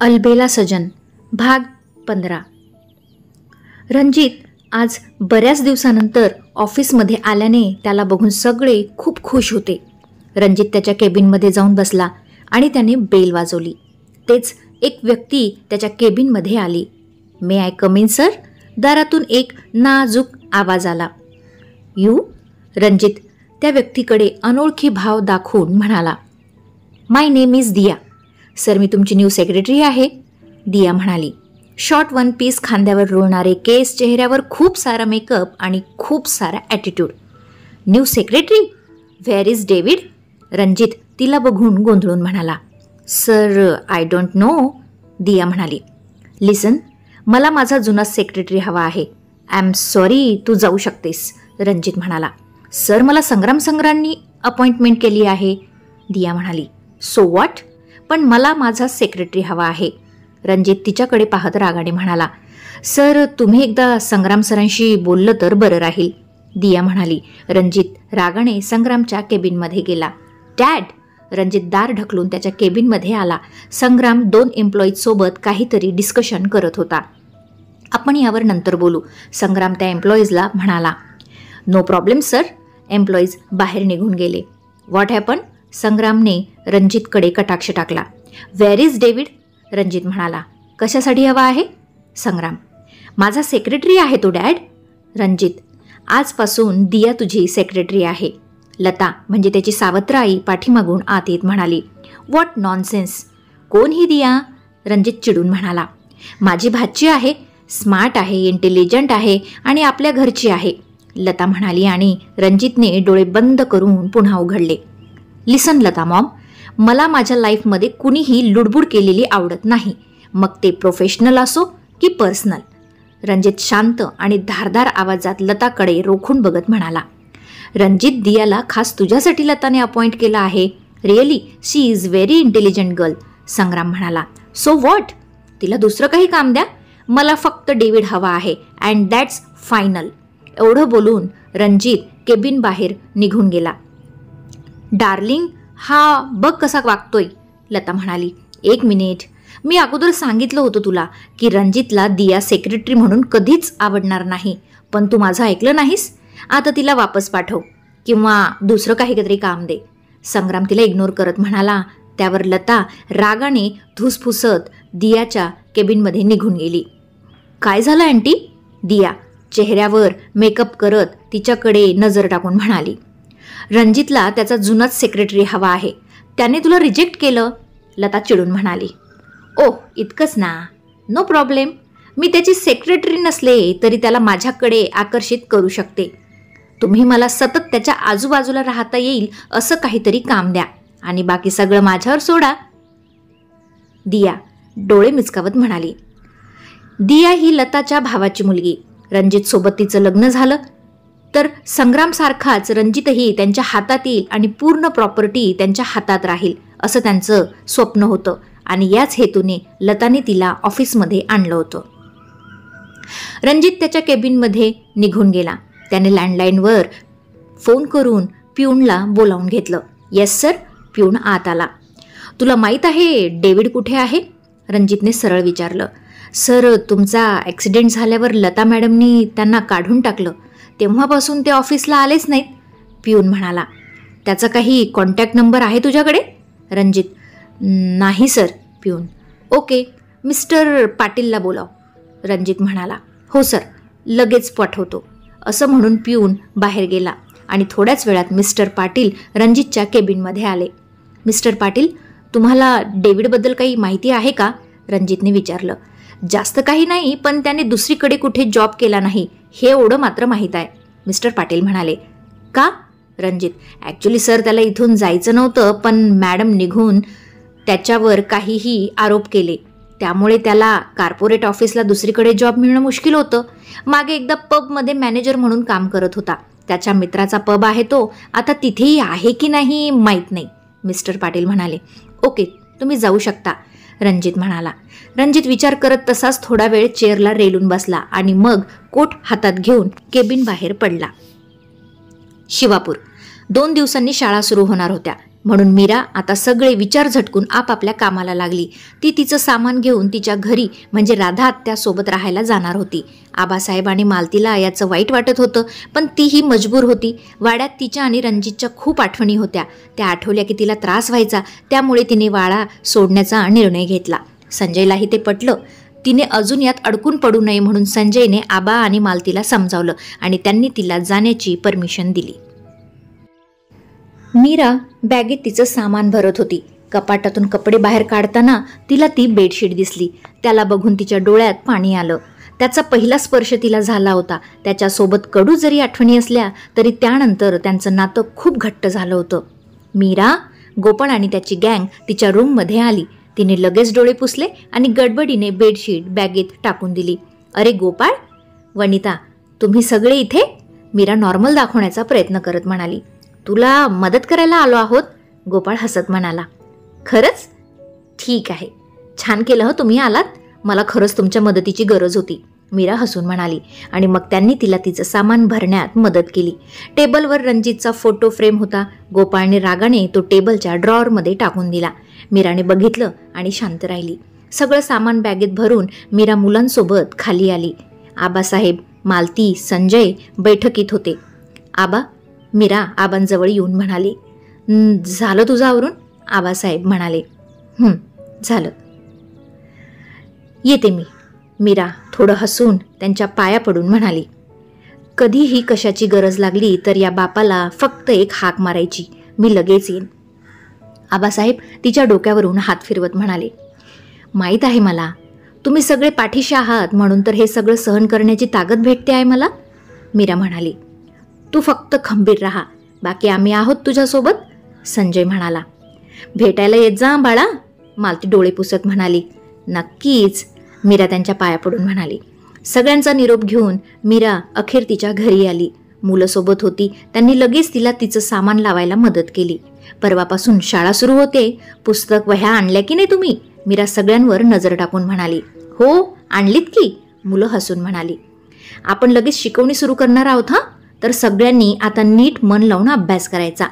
अलबेला सजन भाग 15. रणजित आज बऱ्याच दिवसानंतर ऑफिसमध्ये आल्याने त्याला बघून सगळे खूप खुश होते. रणजित त्याच्या केबिनमध्ये जाऊन बसला आणि त्याने बेल वाजवली. तेच एक व्यक्ती त्याच्या केबिनमध्ये आली. मे आय कम इन सर? दारातून एक नाजूक आवाज आला. यू? रणजित त्या व्यक्तीकडे अनोळखी भाव दाखवून म्हणाला. माय नेम इज दिया. सर, मी तुमची न्यू सेक्रेटरी आहे. दिया म्हणाली. शॉर्ट वन पीस, खांद्यावर रुळणारे केस, चेहऱ्यावर खूप सारा मेकअप आणि खूप सारा attitude. New secretary? Where is David? Ranjit तिला बघून गोंधळून म्हणाला. Sir, I don't know. Diya म्हणाली. लिसन, मला माझा जुना सेक्रेटरी हवा आहे. आय एम सॉरी, तू जाऊ शकतेस. रणजित म्हणाला. सर, मला संग्रामनी अपॉइंटमेंट केली आहे. दिया म्हणाली. So what? पण मला माझा सेक्रेटरी हवा आहे. रणजित तिच्याकडे पाहत रागाने म्हणाला. सर, तुम्ही एकदा संग्राम सरांशी बोललं तर बरं राहील. दिया म्हणाली. रणजित रागाने संग्रामच्या केबिनमध्ये गेला. डॅड! रणजित दार ढकलून त्याच्या केबिनमध्ये आला. संग्राम 2 एम्प्लॉईज सोबत काहीतरी डिस्कशन करत होता. आपण यावर नंतर बोलू. संग्राम त्या एम्प्लॉईजला म्हणाला. No problem sir. एम्प्लॉईज बाहेर निघून गेले. What happen? संग्रामने रणजितकडे कटाक्ष टाकला. Where is David? रणजित म्हणाला. कशासाठी हवा आहे? संग्राम. माझा सेक्रेटरी आहे तो डॅड. रणजित. आजपासून दिया तुझी सेक्रेटरी आहे. लता म्हणजे त्याची सावत्र आई पाठीमागून आत येत म्हणाली. What nonsense. कोण ही दिया? रणजित चिडून म्हणाला. माझी भाची आहे. स्मार्ट आहे, इंटेलिजंट आहे आणि आपल्या घरची आहे. लता म्हणाली आणि रणजितने डोळे बंद करून पुन्हा उघडले. लिसन लता मॉम, मला माझ्या लाईफमध्ये कुणीही लुडबुड केलेली आवडत नाही, मग ते प्रोफेशनल असो की पर्सनल. रणजित शांत आणि धारदार आवाजात लताकडे रोखून बघत म्हणाला. रणजित, दियाला खास तुझ्यासाठी लताने अपॉइंट केला आहे. Really she is very intelligent girl. Sangram म्हणाला. So what? तिला दुसरं काही काम द्या. मला फक्त डेव्हिड हवा आहे अँड दॅट्स फायनल. एवढं बोलून रणजित केबिन बाहेर निघून गेला. डार्लिंग, हा बघ कसा वागतोय. लता म्हणाली. 1 मिनिट, मी अगोदर सांगितलं होतं तुला की रणजितला दिया सेक्रेटरी म्हणून कधीच आवडणार नाही, पण तू माझं ऐकलं नाहीस. आता तिला वापस पाठव किंवा दुसरं काहीतरी काम दे. संग्राम तिला इग्नोर करत म्हणाला. त्यावर लता रागाने धुसफुसत दियाच्या केबिनमध्ये निघून गेली. काय झालं आंटी? दिया चेहऱ्यावर मेकअप करत तिच्याकडे नजर टाकून म्हणाली. रणजितला त्याचा जुनाच सेक्रेटरी हवा आहे. त्याने तुला रिजेक्ट केलं. लता चिडून म्हणाली. ओह, इतकंच ना. No problem. मी त्याची सेक्रेटरी नसले तरी त्याला माझ्याकडे आकर्षित करू शकते. तुम्ही मला सतत त्याच्या आजूबाजूला राहता येईल असं काहीतरी काम द्या आणि बाकी सगळं माझ्यावर सोडा. दिया डोळे मिचकावत म्हणाली. दिया ही लताच्या भावाची मुलगी. रणजित सोबत तिचं लग्न झालं तर संग्रामसारखाच रणजितही त्यांच्या हातात येईल आणि पूर्ण प्रॉपर्टी त्यांच्या हातात राहील असं त्यांचं स्वप्न होतं आणि याच हेतूने लताने तिला ऑफिसमध्ये आणलं होतं. रणजित त्याच्या केबिनमध्ये निघून गेला. त्याने लँडलाईनवर फोन करून पिऊनला बोलावून घेतलं. Yes sir. पिऊन आत आला. तुला माहीत आहे डेव्हिड कुठे आहे? रणजितने सरळ विचारलं. सर, तुमचा ॲक्सिडेंट झाल्यावर लता मॅडमनी त्यांना काढून टाकलं. तेव्हापासून ते ऑफिसला आलेच नाहीत. पिऊन म्हणाला. त्याचा काही कॉन्टॅक्ट नंबर आहे तुझ्याकडे? रणजित. नाही सर. पिऊन. ओके, मिस्टर पाटीलला बोलाव. रणजित म्हणाला. हो सर, लगेच पाठवतो. असं म्हणून पिऊन बाहेर गेला आणि थोड्याच वेळात मिस्टर पाटील रणजितच्या केबिनमध्ये आले. मिस्टर पाटील, तुम्हाला डेव्हिडबद्दल काही माहिती आहे का? रणजितने विचारलं. जास्त काही नाही, पण त्याने दुसरीकडे कुठे जॉब केला नाही हे एवढं मात्र माहीत आहे. मिस्टर पाटील म्हणाले. का? रणजित. ॲक्च्युली सर, त्याला इथून जायचं नव्हतं, पण मॅडम निघून त्याच्यावर काहीही आरोप केले. त्यामुळे त्याला कॉर्पोरेट ऑफिसला दुसरीकडे जॉब मिळणं मुश्किल होतं. मागे एकदा पबमध्ये मॅनेजर म्हणून काम करत होता. त्याच्या मित्राचा पब आहे तो. आता तिथेही आहे की नाही माहीत नाही. मिस्टर पाटील म्हणाले. ओके, तुम्ही जाऊ शकता. रणजित म्हणाला. रणजित विचार करत तसाच थोडा वेळ चेअरला रेलून बसला आणि मग कोट हातात घेऊन केबिन बाहेर पडला. शिवापूर. 2 दिवसांनी शाळा सुरू होणार होत्या. म्हणून मीरा आता सगळे विचार झटकून आपापल्या कामाला लागली. ती तिचं सामान घेऊन तिच्या घरी म्हणजे राधा आत्यासोबत राहायला जाणार होती. आबासाहेब आणि मालतीला याचं वाईट वाटत होतं, पण तीही मजबूर होती. वाड्यात तिच्या आणि रणजितच्या खूप आठवणी होत्या. त्या आठवल्या की तिला त्रास व्हायचा, त्यामुळे तिने वाडा सोडण्याचा निर्णय घेतला. संजयलाही ते पटलं. तिने अजून यात अडकून पडू नये म्हणून संजयने आबा आणि मालतीला समजावलं आणि त्यांनी तिला जाण्याची परमिशन दिली. मीरा बॅगेत तिचं सामान भरत होती. कपाटातून कपडे बाहेर काढताना तिला ती बेडशीट दिसली. त्याला बघून तिच्या डोळ्यात पाणी आलं. त्याचा पहिला स्पर्श तिला झाला होता. त्याच्यासोबत कडू जरी आठवणी असल्या तरी त्यानंतर त्यांचं नातं खूप घट्ट झालं होतं. मीरा, गोपाळ आणि त्याची गँग तिच्या रूममध्ये आली. तिने लगेच डोळे पुसले आणि गडबडीने बेडशीट बॅगेत टाकून दिली. अरे गोपाळ, वनिता, तुम्ही सगळे इथे? मीरा नॉर्मल दाखवण्याचा प्रयत्न करत म्हणाली. तुला मदत करायला आलो आहोत, गोपाळ हसत म्हणाला. खरंच? ठीक आहे, छान केलं हो तुम्ही आलात. मला खरंच तुमच्या मदतीची गरज होती, मीरा हसून म्हणाली. आणि मग त्यांनी तिला तिचं सामान भरण्यात मदत केली. टेबलवर रणजितचा फोटो फ्रेम होता. गोपाळने रागाने तो टेबलच्या ड्रॉअरमध्ये टाकून दिला. मीराने बघितलं आणि शांत राहिली. सगळं सामान बॅगेत भरून मीरा मुलांसोबत खाली आली. आबासाहेब, मालती, संजय बैठकीत होते. आबा, मीरा आबांजवळ येऊन म्हणाली. झालं तुझं आवरून? आबासाहेब म्हणाले. झालं, येते मी. मीरा थोडं हसून त्यांच्या पाया पडून म्हणाली. कधीही कशाची गरज लागली तर या बापाला फक्त एक हाक मारायची, मी लगेच येईन. आबासाहेब तिच्या डोक्यावरून हात फिरवत म्हणाले. माहीत आहे मला, तुम्ही सगळे पाठीशी आहात म्हणून तर हे सगळं सहन करण्याची ताकद भेटते आहे मला. मीरा म्हणाली. तू फक्त खंबीर राहा, बाकी आम्ही आहोत तुझ्यासोबत, संजय म्हणाला. भेटायला येत जा बाळा, मालती डोळे पुसत म्हणाली. नक्कीच, मीरा त्यांच्या पाया पडून म्हणाली. सगळ्यांचा निरोप घेऊन मीरा अखेर तिच्या घरी आली. मुलं सोबत होती. त्यांनी लगेच तिला तिचं सामान लावायला मदत केली. परवापासून शाळा सुरू होते, पुस्तक वह्या आणल्या की नाही तुम्ही? मीरा सगळ्यांवर नजर टाकून म्हणाली. हो, आणलीत की, मुलं हसून म्हणाली. आपण लगेच शिकवणी सुरू करणार आहोत हा, तर सगळ्यांनी आता नीट मन लावून अभ्यास करायचा,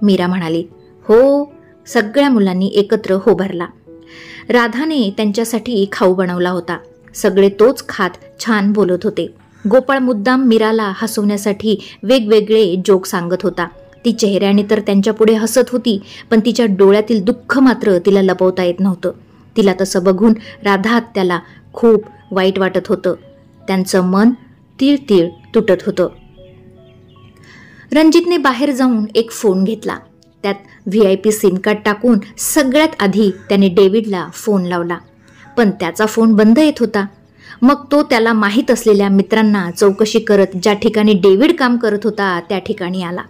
मीरा म्हणाली. हो, सगळ्या मुलांनी एकत्र हो भरला. राधाने त्यांच्यासाठी खाऊ बनवला होता. सगळे तोच खात छान बोलत होते. गोपाळ मुद्दाम मीराला हसवण्यासाठी वेगवेगळे जोक सांगत होता. ती चेहऱ्याने तर त्यांच्या पुढे हसत होती, पण तिच्या डोळ्यातील दुःख मात्र तिला लपवता येत नव्हतं. तिला तसं बघून राधा आत्याला खूप वाईट वाटत होतं. त्यांचं मन तीळ तीळ तुटत होतं. रणजितने बाहेर जाऊन एक फोन घेतला. त्यात VIP सिम कार्ड टाकून सगळ्यात आधी त्याने डेव्हिडला फोन लावला, पण त्याचा फोन बंद येत होता. मग तो त्याला माहीत असलेल्या मित्रांना चौकशी करत ज्या ठिकाणी डेव्हिड काम करत होता त्या ठिकाणी आला.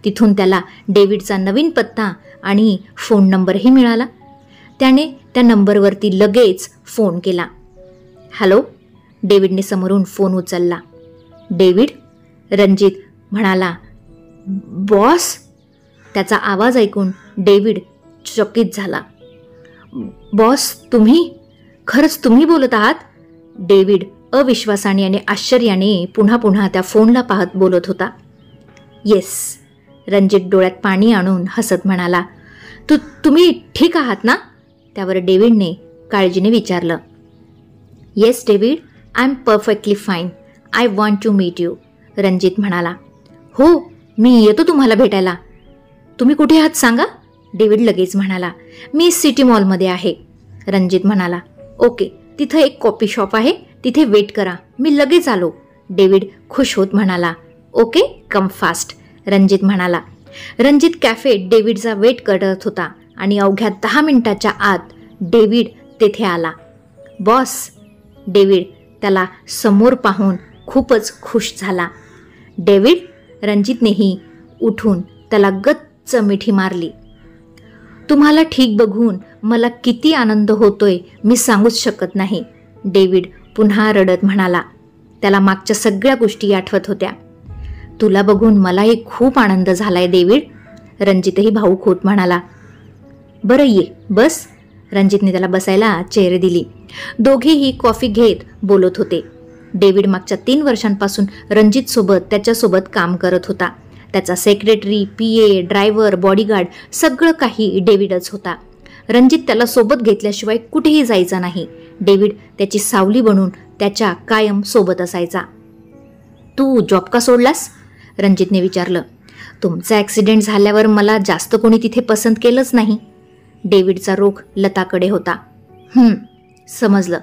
तिथून त्याला डेव्हिडचा नवीन पत्ता आणि फोन नंबरही मिळाला. त्याने त्या नंबरवरती लगेच फोन केला. हॅलो, डेव्हिडने समोरून फोन उचलला. डेव्हिड, रणजित म्हणाला. बॉस? त्याचा आवाज ऐकून डेव्हिड चकित झाला. बॉस, तुम्ही? खरंच तुम्ही बोलत आहात? डेव्हिड अविश्वासाने आणि आश्चर्याने पुन्हा पुन्हा त्या फोनला पाहत बोलत होता. येस, रणजित डोळ्यात पाणी आणून हसत म्हणाला. तुम्ही ठीक आहात ना? त्यावर डेव्हिडने काळजीने विचारलं. Yes David, I am perfectly fine. I want to meet you, Ranjit म्हणाला. हो, मी येतो तुम्हाला भेटायला. तुम्ही कुठे आहात सांगा? डेव्हिड लगेच म्हणाला. मी सिटी मॉलमध्ये आहे, रणजित म्हणाला. ओके, तिथं एक कॉफी शॉप आहे, तिथे वेट करा, मी लगेच आलो, डेव्हिड खुश होत म्हणाला. ओके, कम फास्ट, रणजित म्हणाला. रणजित कॅफेत डेव्हिडचा वेट करत होता आणि अवघ्या 10 मिनिटाच्या आत डेव्हिड तेथे आला. बॉस, डेव्हिड त्याला समोर पाहून खूपच खुश झाला. डेव्हिड, रणजितनेही उठून त्याला गच्च मिठी मारली. तुम्हाला ठीक बघून मला किती आनंद होतोय मी सांगूच शकत नाही, डेव्हिड पुन्हा रडत म्हणाला. त्याला मागच्या सगळ्या गोष्टी आठवत होत्या. तुला बघून मलाही खूप आनंद झालाय डेव्हिड, रणजितही भाऊक होत म्हणाला. बरं ये, बस, रणजितने त्याला बसायला चेअर दिली. दोघेही कॉफी घेत बोलत होते. डेव्हिड मागच्या 3 वर्षांपासून रणजितसोबत त्याच्यासोबत काम करत होता. त्याचा सेक्रेटरी, PA, ड्रायव्हर, बॉडीगार्ड सगळं काही डेव्हिडच होता. रणजित त्याला सोबत घेतल्याशिवाय कुठेही जायचा नाही. डेव्हिड त्याची सावली बनून त्याच्या कायम सोबत असायचा. तू जॉब का सोडलास? रणजितने विचारलं. तुमचा ॲक्सिडेंट झाल्यावर मला जास्त कोणी तिथे पसंत केलंच नाही. डेव्हिडचा रोख लताकडे होता. समजलं.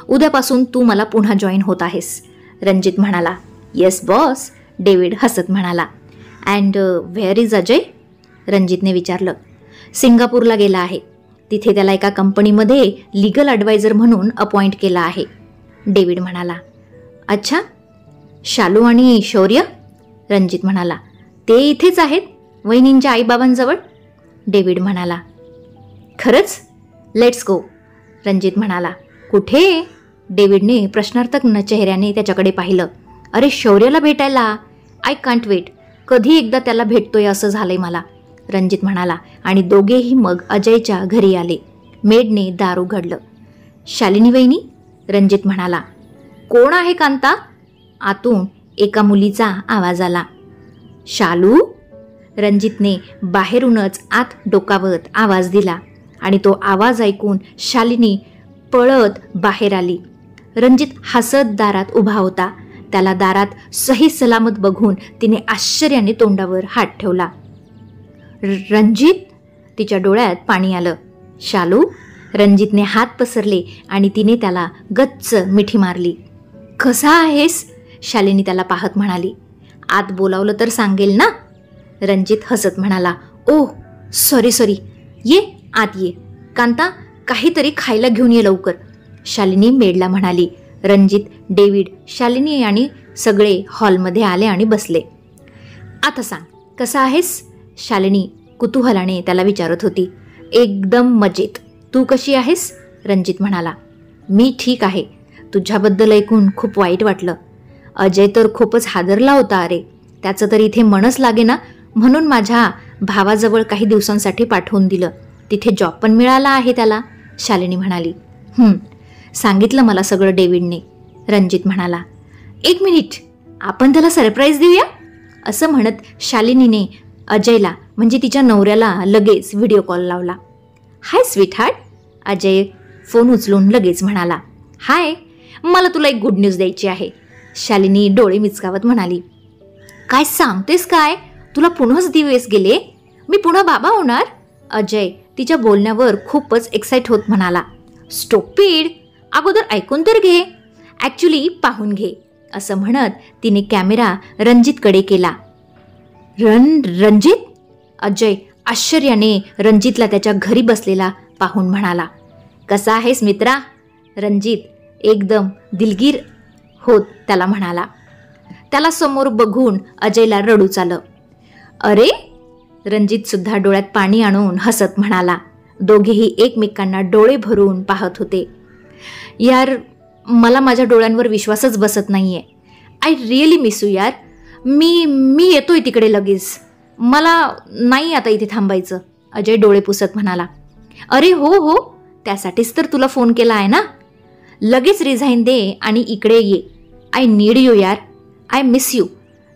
उद्यापासून तू मला पुन्हा जॉईन होत आहेस, रणजित म्हणाला. येस बॉस, डेव्हिड हसत म्हणाला. And where is Ajay? रणजितने विचारलं. सिंगापूरला गेला आहे. तिथे त्याला एका कंपनीमध्ये लीगल ॲडवायझर म्हणून अपॉइंट केला आहे, डेव्हिड म्हणाला. अच्छा, शालू आणि शौर्य? रणजित म्हणाला. ते इथेच आहेत, वहिनींच्या आईबाबांजवळ, डेव्हिड म्हणाला. खरंच? लेट्स गो, रणजित म्हणाला. कुठे? डेव्हिडने प्रश्नार्थक चेहऱ्याने त्याच्याकडे पाहिलं. अरे शौर्याला भेटायला. I can't wait. कधी एकदा त्याला भेटतोय असं झालंय मला, रणजित म्हणाला. आणि दोघेही मग अजयच्या घरी आले. मेडने दार उघडलं. शालिनी वहिनी? रणजित म्हणाला. कोण आहे कांता? आतून एका मुलीचा आवाज आला. शालू? रणजितने बाहेरूनच आत डोकावत आवाज दिला आणि तो आवाज ऐकून शालिनी पळत बाहेर आली. रणजित हसत दारात उभा होता. त्याला दारात सही सलामत बघून तिने आश्चर्याने तोंडावर हात ठेवला. रणजित? तिच्या डोळ्यात पाणी आलं. शालू? रणजितने हात पसरले आणि तिने त्याला गच्च मिठी मारली. कसा आहेस? शालिनी त्याला पाहत म्हणाली. आत बोलावलं तर सांगेल ना? रणजित हसत म्हणाला. ओह सॉरी, ये आत ये. कांता, काहीतरी खायला घेऊन ये लवकर, शालिनी मेडला म्हणाली. रणजित, डेव्हिड, शालिनी आणि सगळे हॉलमध्ये आले आणि बसले. आता सांग, कसा आहेस? शालिनी कुतूहलाने त्याला विचारत होती. एकदम मजेत. तू कशी आहेस? रणजित म्हणाला. मी ठीक आहे. तुझ्याबद्दल ऐकून खूप वाईट वाटलं. अजय तर खूपच हादरला होता. अरे त्याचं तर इथे मनच लागेना, म्हणून माझ्या भावाजवळ काही दिवसांसाठी पाठवून दिलं. तिथे जॉब पण मिळाला आहे त्याला, शालिनी म्हणाली. सांगितलं मला सगळं डेव्हिडने, रणजित म्हणाला. एक मिनिट, आपण त्याला सरप्राईज देऊया, असं म्हणत शालिनीने अजयला म्हणजे तिच्या नवऱ्याला लगेच व्हिडिओ कॉल लावला. हाय स्वीटहार्ट, अजय फोन उचलून लगेच म्हणाला. हाय, मला तुला एक गुड न्यूज द्यायची आहे, शालिनी डोळे मिचकावत म्हणाली. काय सांगतेस काय? तुला पुन्हाच दिवस गेले? मी पुन्हा बाबा होणार? अजय तिच्या बोलण्यावर खूपच एक्साइट होत म्हणाला. स्टॉपिड, अगोदर ऐकून तर घे, ॲक्च्युली पाहून घे, असं म्हणत तिने कॅमेरा रणजितकडे केला. रणजित? अजय आश्चर्याने रणजितला त्याच्या घरी बसलेला पाहून म्हणाला. कसा आहेस मित्रा? रणजित एकदम दिलगीर होत त्याला म्हणाला. त्याला समोर बघून अजयला रडूच आलं. अरे? रणजित सुद्धा डोळ्यात पाणी आणून हसत म्हणाला. दोघेही एकमेकांना डोळे भरून पाहत होते. यार, मला माझ्या डोळ्यांवर विश्वासच बसत नाहीये. आय रिअली मिस यू यार. मी येतोय तिकडे लगेच. मला नाही आता इथे थांबायचं, अजय डोळे पुसत म्हणाला. अरे हो, त्यासाठीच तर तुला फोन केला आहे ना. लगेच रिझाईन दे आणि इकडे ये. आय नीड यू यार. आय मिस यू,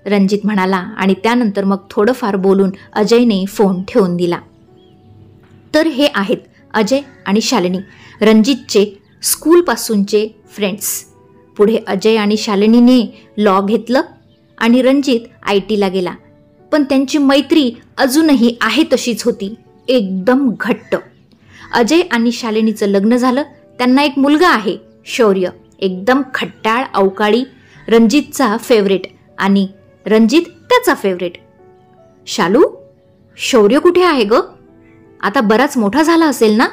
रणजित म्हणाला आणि त्यानंतर मग थोडंफार बोलून अजयने फोन ठेवून दिला. तर हे आहेत अजय आणि शालिनी, रणजितचे स्कूलपासूनचे फ्रेंड्स. पुढे अजय आणि शालिनीने लॉ घेतलं आणि रणजित IT ला गेला. पण त्यांची मैत्री अजूनही आहे तशीच होती, एकदम घट्ट. अजय आणि शालिनीचं लग्न झालं. त्यांना एक मुलगा आहे, शौर्य, एकदम खट्टाळ, अवकाळी, रणजितचा फेवरेट आणि रणजित त्याचा फेवरेट. शालू, शौर्य कुठे आहे ग? आता बराच मोठा झाला असेल ना?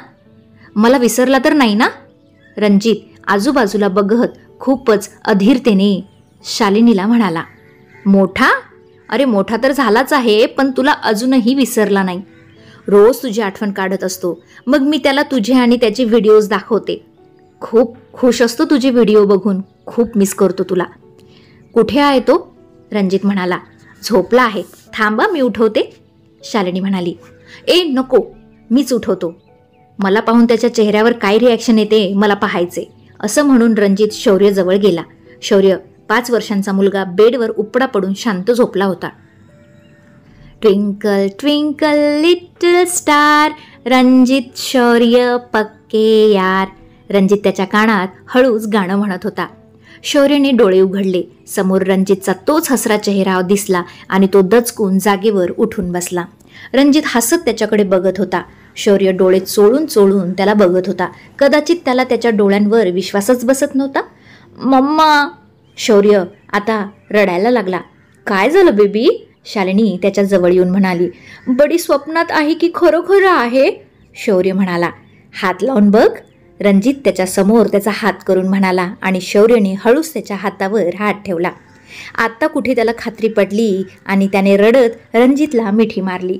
मला विसरला तर नाही ना? रणजित आजूबाजूला बघत खूपच अधीरतेने शालिनीला म्हणाला. मोठा? अरे मोठा तर झालाच आहे, पण तुला अजूनही विसरला नाही. रोज तुझी आठवण काढत असतो. मग मी त्याला तुझे आणि त्याचे व्हिडिओज दाखवते. खूप खुश असतो तुझे व्हिडिओ बघून. खूप मिस करतो तुला. कुठे आहे तो? रणजित म्हणाला. झोपला आहे. थांबा मी उठवते, शालिनी म्हणाली. ए नको, मीच उठवतो. मला पाहून त्याच्या चेहऱ्यावर काय रिॲक्शन येते मला पाहायचे, असं म्हणून रणजित शौर्यजवळ गेला. शौर्य 5 वर्षांचा मुलगा बेडवर उपडा पडून शांत झोपला होता. Twinkle twinkle little star, Ranjit शौर्य पक्के यार. रणजित त्याच्या कानात हळूच गाणं म्हणत होता. शौर्यने डोळे उघडले. समोर रणजितचा तोच हसरा चेहरा दिसला आणि तो दचकून जागेवर उठून बसला. रणजित हसत त्याच्याकडे बघत होता. शौर्य डोळे चोळून चोळून त्याला बघत होता. कदाचित त्याला त्याच्या डोळ्यांवर विश्वासच बसत नव्हता. मम्मा. शौर्य आता रडायला लागला. काय झालं बेबी? शालिनी त्याच्या जवळ येऊन म्हणाली. बडी स्वप्नात आहे की खरोखर आहे? शौर्य म्हणाला. हात लावून बघ. रणजित त्याच्या समोर त्याचा हात करून म्हणाला आणि शौर्यने हळूच त्याच्या हातावर हात ठेवला. आत्ता कुठे त्याला खात्री पडली आणि त्याने रडत रणजितला मिठी मारली.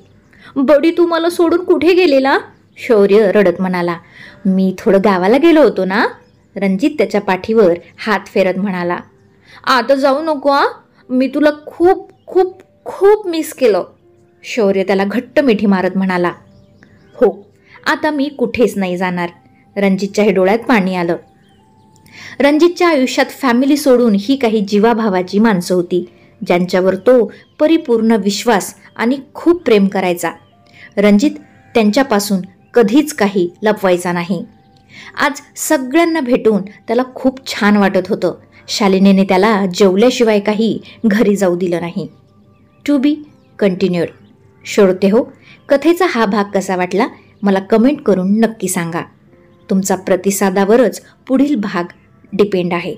बडी तू मला सोडून कुठे गेलेला? शौर्य रडत म्हणाला. मी थोडं गावाला गेलो होतो ना. रणजित त्याच्या पाठीवर हात फेरत म्हणाला. आता जाऊ नको आ, मी तुला खूप खूप खूप मिस केलं. शौर्य त्याला घट्ट मिठी मारत म्हणाला. हो, आता मी कुठेच नाही जाणार. रणजितच्याही डोळ्यात पाणी आलं. रणजितच्या आयुष्यात फॅमिली सोडून ही काही जीवाभावाची माणसं होती, ज्यांच्यावर तो परिपूर्ण विश्वास आणि खूप प्रेम करायचा. रणजित त्यांच्यापासून कधीच काही लपवायचा नाही. आज सगळ्यांना भेटून त्याला खूप छान वाटत होतं. शालिनीने त्याला जेवल्याशिवाय काही घरी जाऊ दिलं नाही. To be continued. श्रोते हो, कथेचा हा भाग कसा वाटला मला कमेंट करून नक्की सांगा. तुमचा प्रतिसादावरच पुढील भाग डिपेंड आहे.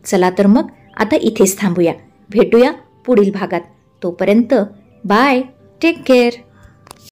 चला तर मग आता इथेच थांबूया. भेटूया पुढील भागात. तोपर्यंत बाय. Take care.